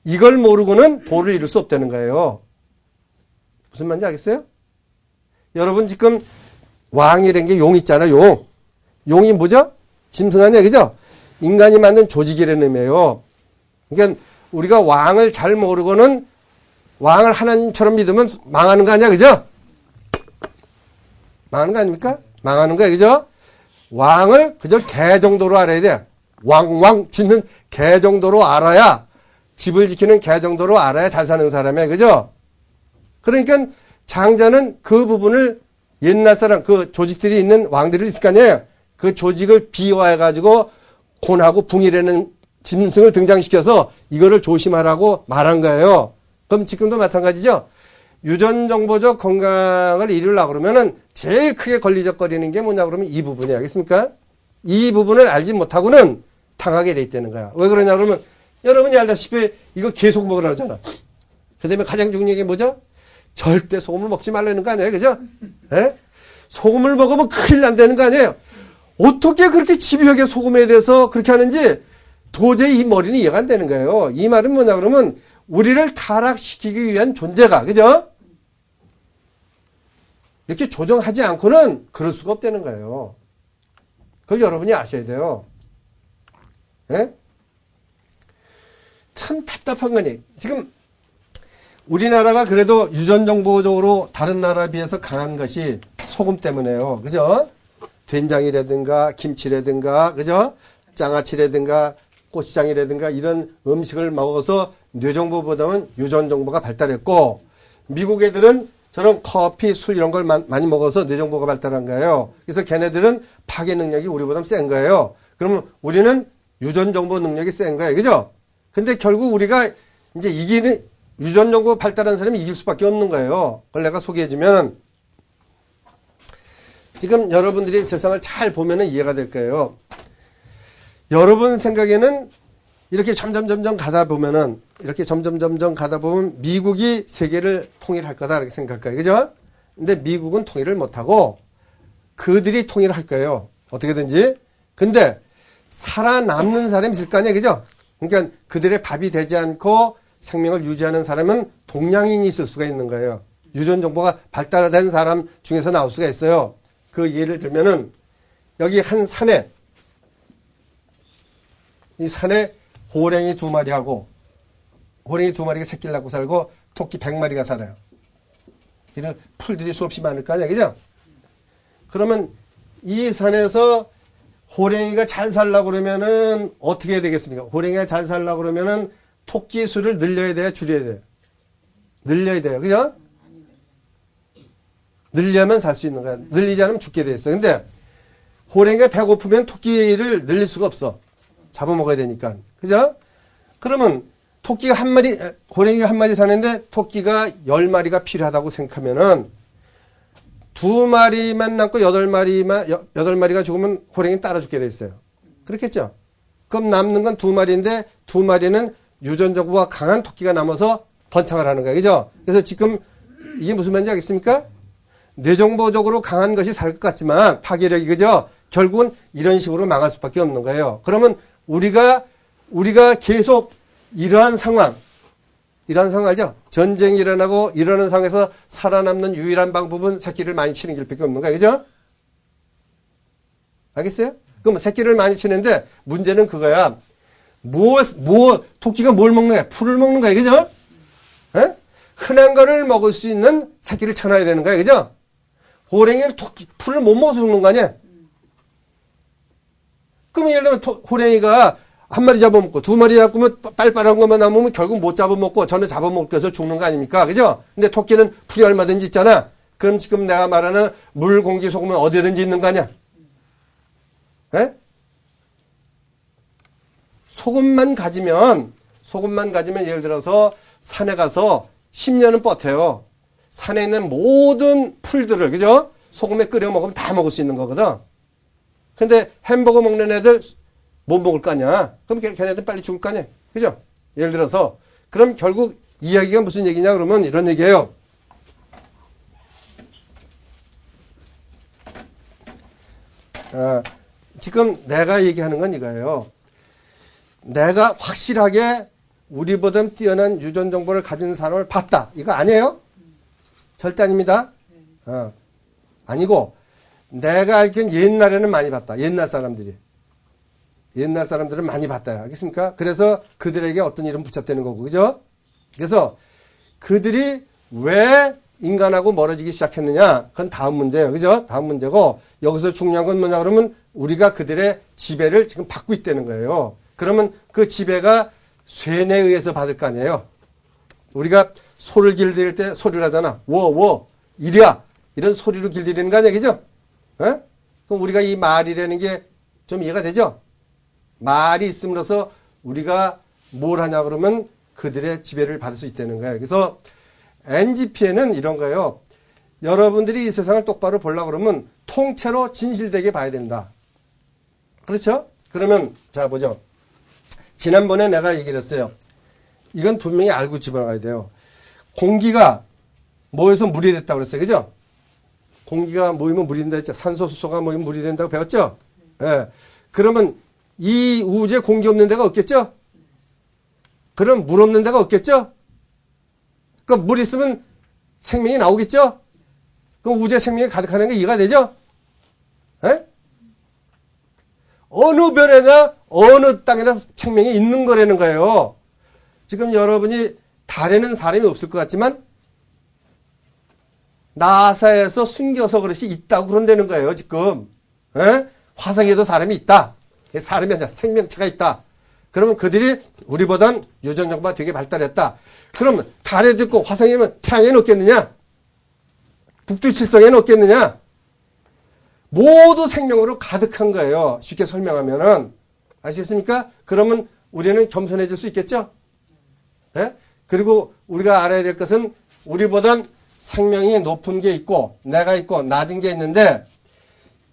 S2: 이걸 모르고는 도를 이룰 수 없다는 거예요. 무슨 말인지 알겠어요? 여러분 지금 왕이라는 게 용 있잖아요. 용. 용이 뭐죠? 짐승 아니야. 그죠? 인간이 만든 조직이라는 의미예요. 그러니까 우리가 왕을 잘 모르고는 왕을 하나님처럼 믿으면 망하는 거 아니야. 그죠? 망하는 거 아닙니까? 망하는 거야. 그죠? 왕을 그저 개 정도로 알아야 돼. 왕왕 짓는 개 정도로 알아야, 집을 지키는 개 정도로 알아야 잘 사는 사람이야. 그죠? 그러니까 장자는 그 부분을 옛날 사람, 그 조직들이 있는 왕들이 있을 거 아니에요. 그 조직을 비화해가지고 곤하고 붕이라는 짐승을 등장시켜서 이거를 조심하라고 말한 거예요. 그럼 지금도 마찬가지죠. 유전정보적 건강을 이루려고 그러면은 제일 크게 걸리적거리는 게 뭐냐 그러면 이 부분이 알겠습니까? 이 부분을 알지 못하고는 당하게 돼 있다는 거야. 왜 그러냐 그러면 여러분이 알다시피 이거 계속 먹으라고 하잖아. 그 다음에 가장 중요한 게 뭐죠? 절대 소금을 먹지 말라는 거 아니에요. 그죠? 에? 소금을 먹으면 큰일 난다는 거 아니에요. 어떻게 그렇게 집요하게 소금에 대해서 그렇게 하는지 도저히 이 머리는 이해가 안 되는 거예요. 이 말은 뭐냐 그러면 우리를 타락시키기 위한 존재가, 그죠? 이렇게 조정하지 않고는 그럴 수가 없다는 거예요. 그걸 여러분이 아셔야 돼요. 예? 참 답답한 거니. 지금 우리나라가 그래도 유전정보적으로 다른 나라에 비해서 강한 것이 소금 때문에요. 그죠? 된장이라든가 김치라든가, 그죠? 장아찌라든가 고추장이라든가 이런 음식을 먹어서 뇌정보보다는 유전정보가 발달했고, 미국 애들은 저런 커피, 술 이런 걸 많이 먹어서 뇌정보가 발달한 거예요. 그래서 걔네들은 파괴 능력이 우리보다 센 거예요. 그러면 우리는 유전정보 능력이 센 거예요. 그죠? 근데 결국 우리가 이제 이기는, 유전정보 발달한 사람이 이길 수밖에 없는 거예요. 그걸 내가 소개해주면, 지금 여러분들이 세상을 잘 보면 이해가 될 거예요. 여러분 생각에는 이렇게 점점 가다 보면은, 이렇게 점점 가다 보면 미국이 세계를 통일할 거다 이렇게 생각할 거예요. 그죠? 근데 미국은 통일을 못하고 그들이 통일을 할 거예요. 어떻게든지. 근데 살아남는 사람이 있을 거 아니에요. 그죠? 그러니까 그들의 밥이 되지 않고 생명을 유지하는 사람은 동양인이 있을 수가 있는 거예요. 유전 정보가 발달된 사람 중에서 나올 수가 있어요. 그 예를 들면은 여기 한 산에 이 산에 호랭이 2마리하고 호랭이 2마리가 새끼를 낳고 살고 토끼 100마리가 살아요. 이런 풀들이 수없이 많을 거 아니야, 그죠? 그러면 이 산에서 호랭이가 잘 살려고 그러면은 어떻게 해야 되겠습니까? 호랭이가 잘 살려고 그러면은 토끼 수를 늘려야 돼요, 줄여야 돼요? 늘려야 돼요, 그죠? 늘려면 살 수 있는 거야. 늘리지 않으면 죽게 돼 있어. 근데 호랭이가 배고프면 토끼를 늘릴 수가 없어. 잡아먹어야 되니까. 그죠? 그러면 토끼가 한 마리, 호랭이가 한 마리 사는데 토끼가 10마리가 필요하다고 생각하면은 2마리만 남고 8마리가 죽으면 호랭이는 따라 죽게 돼 있어요. 그렇겠죠? 그럼 남는 건 2마리인데 2마리는 유전적으로 강한 토끼가 남아서 번창을 하는 거예요. 그죠? 그래서 지금 이게 무슨 말인지 알겠습니까? 뇌정보적으로 강한 것이 살 것 같지만 파괴력이, 그죠? 결국은 이런 식으로 망할 수밖에 없는 거예요. 그러면 우리가 계속 이러한 상황 알죠? 전쟁이 일어나고 이러는 상황에서 살아남는 유일한 방법은 새끼를 많이 치는 길밖에 없는 거예요. 그죠? 알겠어요? 그럼 새끼를 많이 치는데 문제는 그거야. 토끼가 뭘 먹는 거야? 풀을 먹는 거야. 그죠? 에? 흔한 거를 먹을 수 있는 새끼를 쳐놔야 되는 거야. 그죠? 호랭이는 풀을 못 먹어서 죽는 거 아니야? 그러면 예를 들면 호랭이가 한 마리 잡아먹고 2마리 잡으면 빨빨한 것만 남으면 결국 못 잡아먹고 전에 잡아먹어서 죽는 거 아닙니까? 그죠? 근데 토끼는 풀이 얼마든지 있잖아. 그럼 지금 내가 말하는 물, 공기, 소금은 어디든지 있는 거 아니야? 에? 소금만 가지면 예를 들어서 산에 가서 10년은 버텨요. 산에 있는 모든 풀들을, 그죠? 소금에 끓여 먹으면 다 먹을 수 있는 거거든. 근데 햄버거 먹는 애들 못 먹을 거 아니야. 그럼 걔네들 빨리 죽을 거 아니야. 그죠? 예를 들어서. 그럼 결국 이야기가 무슨 얘기냐 그러면 이런 얘기예요. 지금 내가 얘기하는 건 이거예요. 내가 확실하게 우리보다 뛰어난 유전 정보를 가진 사람을 봤다. 이거 아니에요? 절대 아닙니다. 아니고 내가 알기엔 옛날에는 많이 봤다. 옛날 사람들은 많이 봤다. 알겠습니까? 그래서 그들에게 어떤 이름 붙였다는 거고, 그죠? 그래서 그들이 왜 인간하고 멀어지기 시작했느냐? 그건 다음 문제예요. 그죠? 다음 문제고, 여기서 중요한 건 뭐냐 그러면 우리가 그들의 지배를 지금 받고 있다는 거예요. 그러면 그 지배가 쇠뇌에 의해서 받을 거 아니에요? 우리가 소를 길들일 때 소리를 하잖아. 이리야. 이런 소리로 길들이는 거 아니야, 그죠? 그럼 우리가 이 말이라는 게 좀 이해가 되죠? 말이 있음으로써 우리가 뭘 하냐 그러면 그들의 지배를 받을 수 있다는 거예요. 그래서 NGP에는 이런 거예요. 여러분들이 이 세상을 똑바로 보려고 그러면 통째로 진실되게 봐야 된다. 그렇죠? 그러면 자 보죠. 지난번에 내가 얘기를 했어요. 이건 분명히 알고 집어넣어야 돼요. 공기가 모여서 물이 됐다고 그랬어요. 그죠? 공기가 모이면 물이 된다 했죠. 산소, 수소가 모이면 물이 된다고 배웠죠? 예. 그러면 이 우주에 공기 없는 데가 없겠죠? 그럼 물 없는 데가 없겠죠? 그럼 물 있으면 생명이 나오겠죠? 그럼 우주에 생명이 가득하는 게 이해가 되죠? 예? 어느 별에나 어느 땅에나 생명이 있는 거라는 거예요. 지금 여러분이 달에는 사람이 없을 것 같지만 나사에서 숨겨서 그릇이 있다고 그런다는 거예요, 지금. 에? 화성에도 사람이 있다. 사람이 아니라 생명체가 있다. 그러면 그들이 우리보단 유전 정보가 되게 발달했다. 그러면 달에도 있고 화성에는 태양에는 없겠느냐? 북두칠성에는 없겠느냐? 모두 생명으로 가득한 거예요. 쉽게 설명하면은. 아시겠습니까? 그러면 우리는 겸손해질 수 있겠죠? 에? 그리고 우리가 알아야 될 것은 우리보단 생명이 높은 게 있고 내가 있고 낮은 게 있는데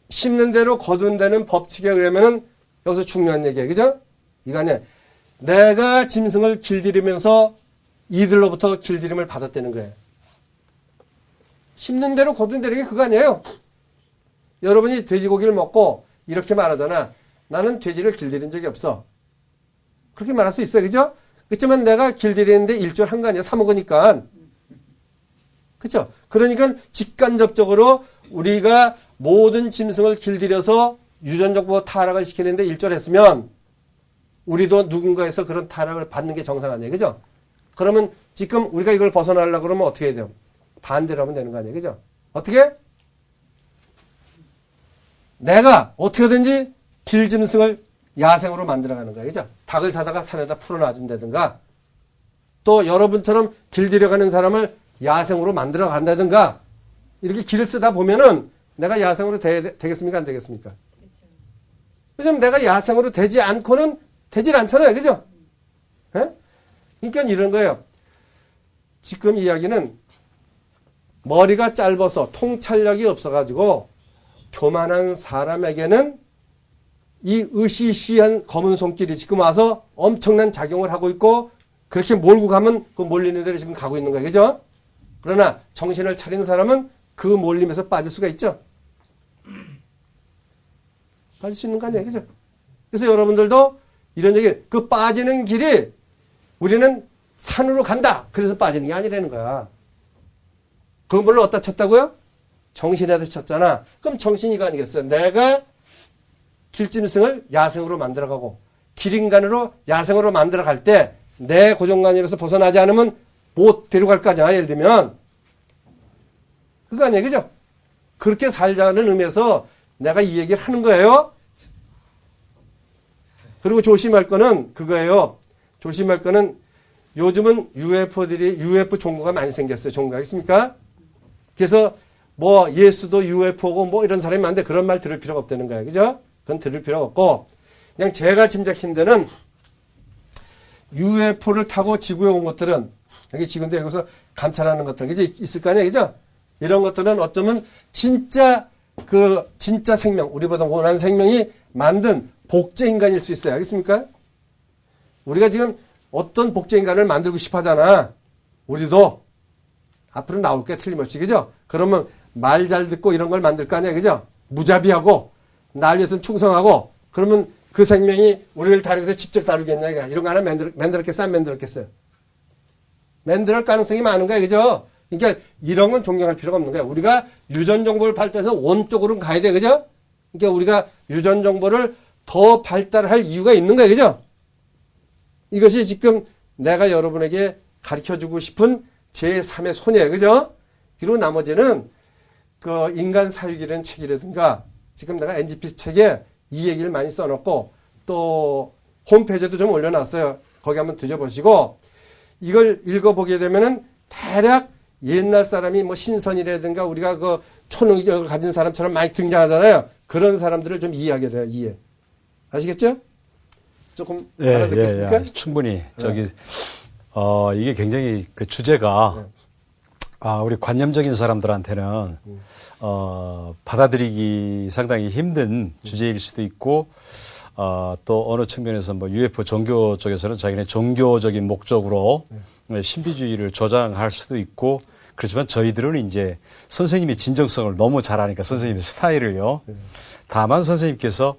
S2: 심는 대로 거둔다는 법칙에 의하면은 여기서 중요한 얘기예요. 그죠? 이거 아니야. 내가 짐승을 길들이면서 이들로부터 길들임을 받았다는 거예요. 심는 대로 거둔다는 게 그거 아니에요. 여러분이 돼지고기를 먹고 이렇게 말하잖아. 나는 돼지를 길들인 적이 없어. 그렇게 말할 수 있어요. 그죠? 그렇지만 내가 길들이는데 일조를 한 거 아니야. 사 먹으니까. 그렇죠? 그러니까 직간접적으로 우리가 모든 짐승을 길들여서 유전정보 타락을 시키는데 일조했으면 우리도 누군가에서 그런 타락을 받는 게 정상 아니에요. 그죠? 그러면 지금 우리가 이걸 벗어나려고 그러면 어떻게 해야 돼요? 반대로 하면 되는 거 아니에요. 그죠? 어떻게? 내가 어떻게든지 길짐승을 야생으로 만들어가는 거예요. 그죠? 닭을 사다가 산에다 풀어놔준다든가 또 여러분처럼 길들여가는 사람을 야생으로 만들어 간다든가 이렇게 길을 쓰다 보면은 내가 야생으로 되겠습니까? 안 되겠습니까? 요즘 내가 야생으로 되지 않고는 되질 않잖아요. 그죠? 예? 그러니까 이런 거예요. 지금 이야기는 머리가 짧아서 통찰력이 없어가지고 교만한 사람에게는 이 으시시한 검은 손길이 지금 와서 엄청난 작용을 하고 있고 그렇게 몰고 가면 그 몰리는 대로 지금 가고 있는 거예요. 그죠? 그러나 정신을 차린 사람은 그 몰림에서 빠질 수가 있죠. 빠질 수 있는 거 아니에요. 그죠? 그래서 여러분들도 이런 얘기, 그 빠지는 길이 우리는 산으로 간다. 그래서 빠지는 게 아니라는 거야. 그 물로 어디다 쳤다고요? 정신에다 쳤잖아. 그럼 정신이가 아니겠어요. 내가 길짐승을 야생으로 만들어가고 길인간으로 야생으로 만들어갈 때 내 고정관념에서 벗어나지 않으면 못 데려갈 거 아니야. 예를 들면. 그거 아니에요. 그죠? 그렇게 살자는 의미에서 내가 이 얘기를 하는 거예요. 그리고 조심할 거는 그거예요. 조심할 거는 요즘은 UFO 종교가 많이 생겼어요. 종교가 있습니까? 그래서 뭐 예수도 UFO고 뭐 이런 사람이 많은데 그런 말 들을 필요가 없다는 거예요. 그죠? 그건 들을 필요가 없고 그냥 제가 짐작한 데는 UFO를 타고 지구에 온 것들은 여기 지구인데 여기서 감찰하는 것들 그죠? 있을 거 아니에요. 그죠? 이런 것들은 어쩌면 진짜 생명, 우리보다 원한 생명이 만든 복제 인간일 수 있어요. 알겠습니까? 우리가 지금 어떤 복제 인간을 만들고 싶어 하잖아. 우리도 앞으로 나올 게 틀림없이. 그죠? 그러면 말 잘 듣고 이런 걸 만들 거 아니야. 그죠? 무자비하고 날 위해서는 충성하고 그러면 그 생명이 우리를 다루면서 직접 다루겠냐. 이런 거 하나 만들었겠어요? 안 만들었겠어요? 만들 가능성이 많은 거야. 그죠? 그러니까 이런 건 존경할 필요가 없는 거야. 우리가 유전 정보를 발달해서 원쪽으로는 가야 돼. 그죠? 그러니까 우리가 유전 정보를 더 발달할 이유가 있는 거야. 그죠? 이것이 지금 내가 여러분에게 가르쳐주고 싶은 제3의 손이에요. 그죠? 그리고 나머지는 그 인간 사육이라는 책이라든가 지금 내가 NGP 책에 이 얘기를 많이 써놓고 또 홈페이지에도 좀 올려놨어요. 거기 한번 뒤져보시고 이걸 읽어보게 되면은 대략 옛날 사람이 뭐 신선이라든가 우리가 그 초능력을 가진 사람처럼 많이 등장하잖아요. 그런 사람들을 좀 이해하게 돼요. 이해. 아시겠죠? 조금 알아듣겠습니까?
S1: 충분히 이게 굉장히 그 주제가 우리 관념적인 사람들한테는 받아들이기 상당히 힘든 주제일 수도 있고 또 어느 측면에서 뭐 UFO 종교 쪽에서는 자기네 종교적인 목적으로 신비주의를 조장할 수도 있고 그렇지만 저희들은 이제 선생님의 진정성을 너무 잘 아니까 선생님의 스타일을요. 다만 선생님께서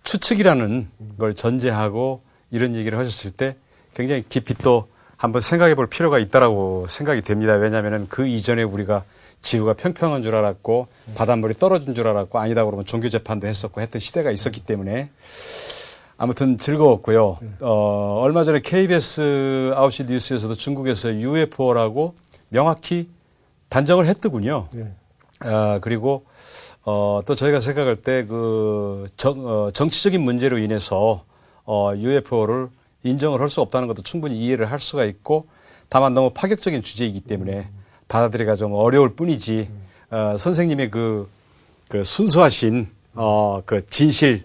S1: 추측이라는 걸 전제하고 이런 얘기를 하셨을 때 굉장히 깊이 또 한번 생각해 볼 필요가 있다라고 생각이 됩니다. 왜냐하면 그 이전에 우리가 지구가 평평한 줄 알았고 바닷물이 떨어진 줄 알았고 아니다 그러면 종교 재판도 했었고 했던 시대가 있었기 때문에 아무튼 즐거웠고요. 얼마 전에 KBS 9시 뉴스에서도 중국에서 UFO라고 명확히 단정을 했더군요. 그리고 또 저희가 생각할 때 그 정치적인 문제로 인해서 UFO를 인정을 할 수 없다는 것도 충분히 이해를 할 수가 있고 다만 너무 파격적인 주제이기 때문에 받아들이기가 좀 어려울 뿐이지 선생님의 그 순수하신 그 진실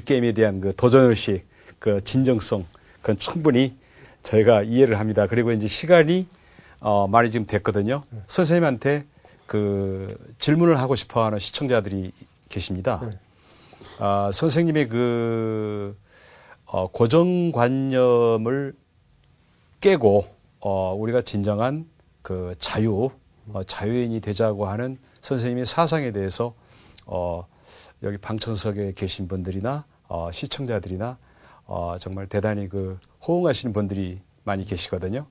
S1: 게임에 대한 그 도전의식, 그 진정성, 그건 충분히 저희가 이해를 합니다. 그리고 이제 시간이 많이 지금 됐거든요. 선생님한테 그 질문을 하고 싶어 하는 시청자들이 계십니다. 선생님의 그 고정관념을 깨고 우리가 진정한 그 자유인이 되자고 하는 선생님의 사상에 대해서 여기 방청석에 계신 분들이나 시청자들이나 정말 대단히 그 호응하시는 분들이 많이 계시거든요.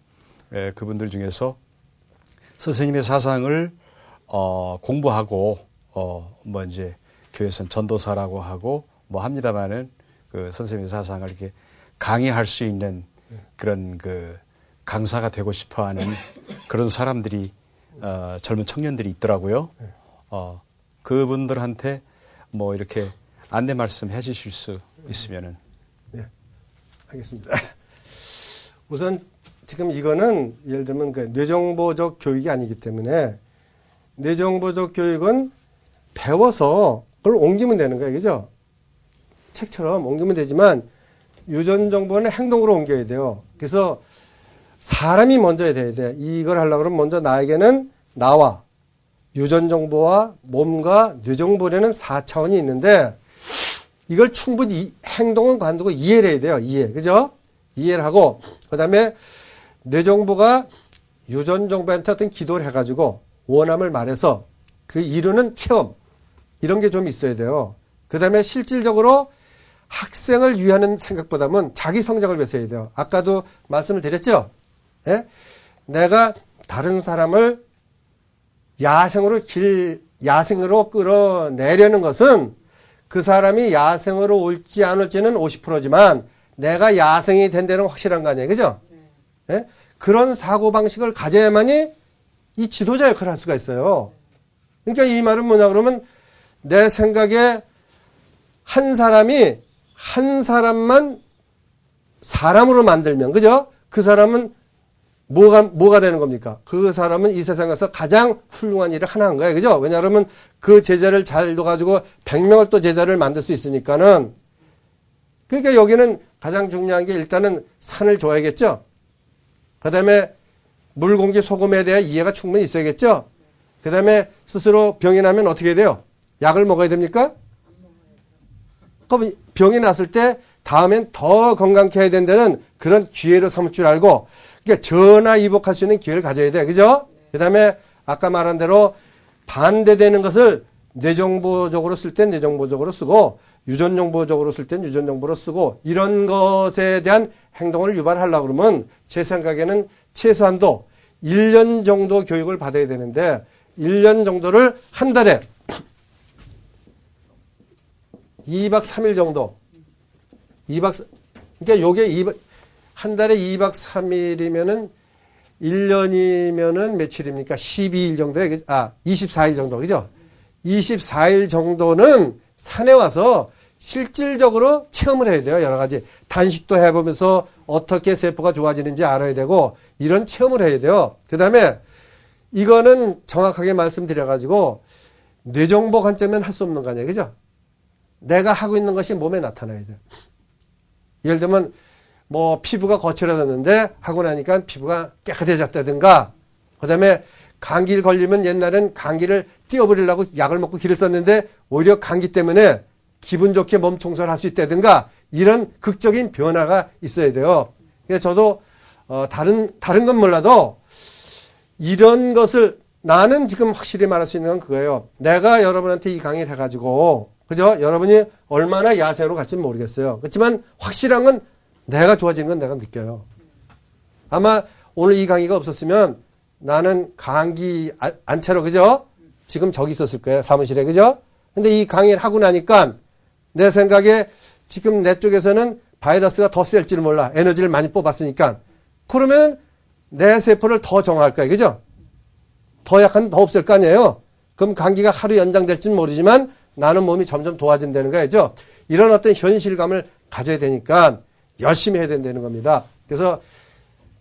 S1: 그분들 중에서 선생님의 사상을 공부하고 뭐 이제 교회에서는 전도사라고 하고 뭐 합니다만은 그 선생님의 사상을 이렇게 강의할 수 있는 그런 그 강사가 되고 싶어하는 그런 사람들이 젊은 청년들이 있더라고요. 그분들한테 뭐 이렇게 안내 말씀 해주실 수 있으면은.
S2: 네, 하겠습니다. 우선 지금 이거는 예를 들면 그 뇌정보적 교육이 아니기 때문에 뇌정보적 교육은 배워서 그걸 옮기면 되는 거예요. 그죠? 책처럼 옮기면 되지만 유전정보는 행동으로 옮겨야 돼요. 그래서 사람이 먼저 돼야 돼. 이걸 하려고 그러면 먼저 나에게는 나와 유전정보와 몸과 뇌정보라는 4차원이 있는데 이걸 충분히 행동은 관두고 이해를 해야 돼요. 이해. 그죠? 이해를 하고 그다음에 뇌정보가 유전정보한테 어떤 기도를 해가지고 원함을 말해서 그 이루는 체험 이런 게 좀 있어야 돼요. 그 다음에 실질적으로 학생을 위하는 생각보다는 자기 성장을 위해서 해야 돼요. 아까도 말씀을 드렸죠? 예? 내가 다른 사람을 야생으로 끌어내려는 것은 그 사람이 야생으로 올지 안 올지는 50%지만 내가 야생이 된다는 확실한 거 아니에요. 그죠? 예? 그런 사고방식을 가져야만이 이 지도자 역할을 할 수가 있어요. 그러니까 이 말은 뭐냐 그러면 내 생각에 한 사람이 한 사람만 사람으로 만들면, 그죠? 그 사람은 뭐가 되는 겁니까? 그 사람은 이 세상에서 가장 훌륭한 일을 하나 한 거예요. 그죠? 왜냐하면 그 제자를 잘 둬가지고 100명을 또 제자를 만들 수 있으니까는. 그러니까 여기는 가장 중요한 게 일단은 산을 줘야겠죠? 그 다음에 물, 공기, 소금에 대한 이해가 충분히 있어야겠죠? 그 다음에 스스로 병이 나면 어떻게 해야 돼요? 약을 먹어야 됩니까? 그럼 병이 났을 때 다음엔 더 건강케 해야 된다는 그런 기회로 삼을 줄 알고 그러니까 전화위복할 수 있는 기회를 가져야 돼. 그죠? 그 다음에 아까 말한 대로 반대되는 것을 뇌정보적으로 쓸 땐 뇌정보적으로 쓰고 유전정보적으로 쓸 땐 유전정보로 쓰고 이런 것에 대한 행동을 유발하려고 그러면 제 생각에는 최소한도 1년 정도 교육을 받아야 되는데 1년 정도를 한 달에 2박 3일 정도. 그러니까 요게 한 달에 2박 3일이면은 1년이면은 며칠입니까? 12일 정도에, 24일 정도. 그죠? 24일 정도는 산에 와서 실질적으로 체험을 해야 돼요. 여러 가지. 단식도 해보면서 어떻게 세포가 좋아지는지 알아야 되고, 이런 체험을 해야 돼요. 그 다음에 이거는 정확하게 말씀드려가지고, 뇌정보 관점에는 할 수 없는 거 아니에요. 그죠? 내가 하고 있는 것이 몸에 나타나야 돼. 예를 들면 뭐 피부가 거칠어졌는데 하고 나니까 피부가 깨끗해졌다든가 그다음에 감기를 걸리면 옛날엔 감기를 띄워버리려고 약을 먹고 기를 썼는데 오히려 감기 때문에 기분 좋게 몸 청소를 할 수 있다든가 이런 극적인 변화가 있어야 돼요. 그래서 저도 다른 건 몰라도 이런 것을 나는 지금 확실히 말할 수 있는 건 그거예요. 내가 여러분한테 이 강의를 해가지고 그죠? 여러분이 얼마나 야생으로 갈지는 모르겠어요. 그렇지만 확실한 건 내가 좋아진 건 내가 느껴요. 아마 오늘 이 강의가 없었으면 나는 감기 안 차려, 그죠? 지금 저기 있었을 거예요. 사무실에, 그죠? 근데 이 강의를 하고 나니까 내 생각에 지금 내 쪽에서는 바이러스가 더 셀지를 몰라. 에너지를 많이 뽑았으니까. 그러면 내 세포를 더 정화할 거예요. 그죠? 더 약한, 더 없을 거 아니에요? 그럼 감기가 하루 연장될지는 모르지만 나는 몸이 점점 도와진다는 거죠. 이런 어떤 현실감을 가져야 되니까 열심히 해야 된다는 겁니다. 그래서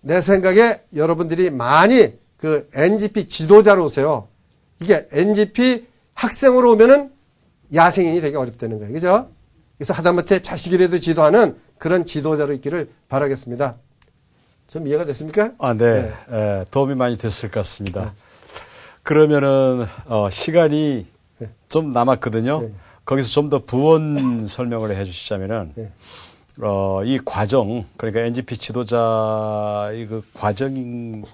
S2: 내 생각에 여러분들이 많이 그 NGP 지도자로 오세요. 이게 NGP 학생으로 오면은 야생인이 되게 어렵다는 거예요. 그죠? 그래서 하다못해 자식이라도 지도하는 그런 지도자로 있기를 바라겠습니다. 좀 이해가 됐습니까?
S1: 네. 네. 도움이 많이 됐을 것 같습니다. 그러면은 시간이 좀 남았거든요.
S2: 네.
S1: 거기서 좀 더 부원 설명을 해 주시자면은,
S2: 네.
S1: 이 과정, 그러니까 NGP 지도자의 그 과정인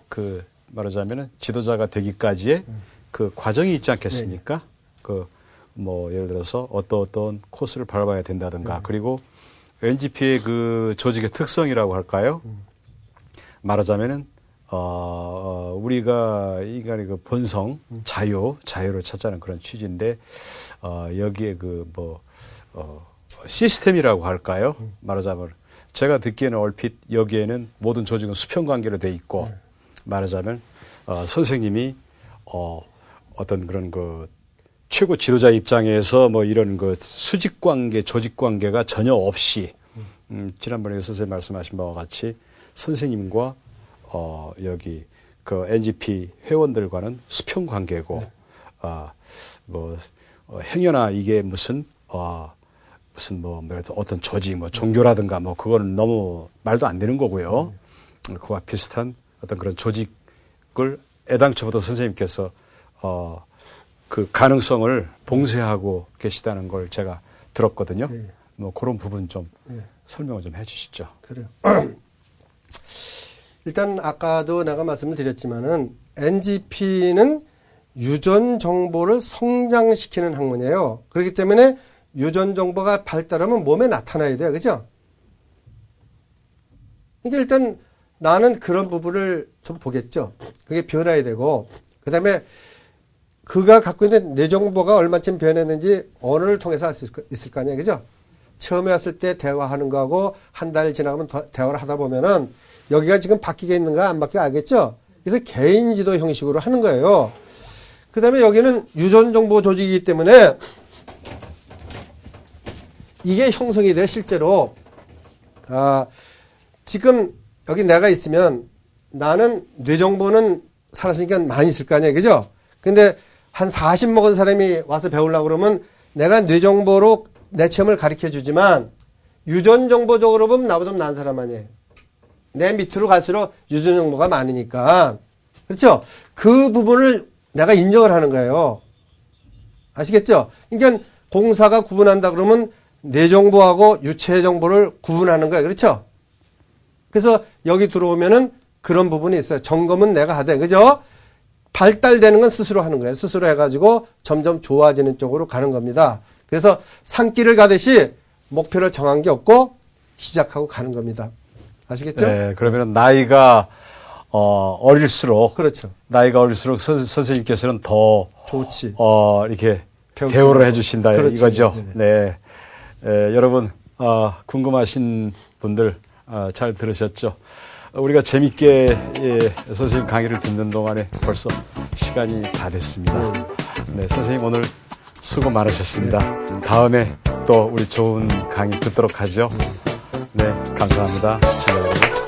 S1: 말하자면은 지도자가 되기까지의 그 과정이 있지 않겠습니까? 뭐, 예를 들어서 어떤 코스를 밟아야 된다든가, 그리고 NGP의 그 조직의 특성이라고 할까요? 말하자면은, 우리가 인간의 그 본성, 자유를 찾자는 그런 취지인데, 여기에 시스템이라고 할까요? 말하자면, 제가 듣기에는 얼핏 여기에는 모든 조직은 수평 관계로 돼 있고, 말하자면, 선생님이, 어떤 그런 최고 지도자 입장에서 이런 수직 관계, 조직 관계가 전혀 없이, 지난번에 선생님 말씀하신 바와 같이 선생님과 여기 NGP 회원들과는 수평 관계고, 행여나 이게 무슨 어떤 조직, 종교라든가 그거는 너무 말도 안 되는 거고요. 그와 비슷한 어떤 그런 조직을 애당초부터 선생님께서 그 가능성을 봉쇄하고 계시다는 걸 제가 들었거든요.
S2: 네.
S1: 그런 부분 좀 설명을 좀 해주시죠.
S2: 그래요. 일단 아까도 내가 말씀을 드렸지만은 NGP는 유전 정보를 성장시키는 학문이에요. 그렇기 때문에 유전 정보가 발달하면 몸에 나타나야 돼요. 그죠? 그러니까 일단 나는 그런 부분을 좀 보겠죠. 그게 변화야 되고, 그 다음에 그가 갖고 있는 뇌 정보가 얼마쯤 변했는지 언어를 통해서 알 수 있을 거 아니에요. 그죠? 처음에 왔을 때 대화하는 거하고 한 달 지나가면 대화를 하다 보면은 여기가 지금 바뀌게 있는가 안 바뀌게 알겠죠? 그래서 개인 지도 형식으로 하는 거예요. 그 다음에 여기는 유전 정보 조직이기 때문에 이게 형성이 돼, 실제로. 지금 여기 내가 있으면 나는 뇌 정보는 살았으니까 많이 있을 거 아니에요. 그죠? 근데 한 40 먹은 사람이 와서 배우려고 그러면 내가 뇌 정보로 내 체험을 가르쳐 주지만 유전 정보적으로 보면 나보다 나은 사람 아니에요. 내 밑으로 갈수록 유전 정보가 많으니까. 그렇죠? 그 부분을 내가 인정을 하는 거예요. 아시겠죠? 그러니까 공사가 구분한다 그러면 뇌 정보하고 유체 정보를 구분하는 거예요. 그렇죠? 그래서 여기 들어오면은 그런 부분이 있어요. 점검은 내가 하되, 그죠? 발달되는 건 스스로 하는 거예요. 스스로 해가지고 점점 좋아지는 쪽으로 가는 겁니다. 그래서 산길을 가듯이 목표를 정한 게 없고 시작하고 가는 겁니다. 아시겠죠?
S1: 네, 그러면 나이가 어릴수록,
S2: 그렇죠.
S1: 나이가 어릴수록 선생님께서는 더
S2: 좋지.
S1: 이렇게 대우를 해주신다,
S2: 그렇죠.
S1: 이거죠.
S2: 네네.
S1: 네, 여러분 궁금하신 분들 잘 들으셨죠? 우리가 재밌게 선생님 강의를 듣는 동안에 벌써 시간이 다 됐습니다. 네, 선생님 오늘 수고 많으셨습니다. 다음에 또 우리 좋은 강의 듣도록 하죠. 네, 감사합니다. 시청자 여러분.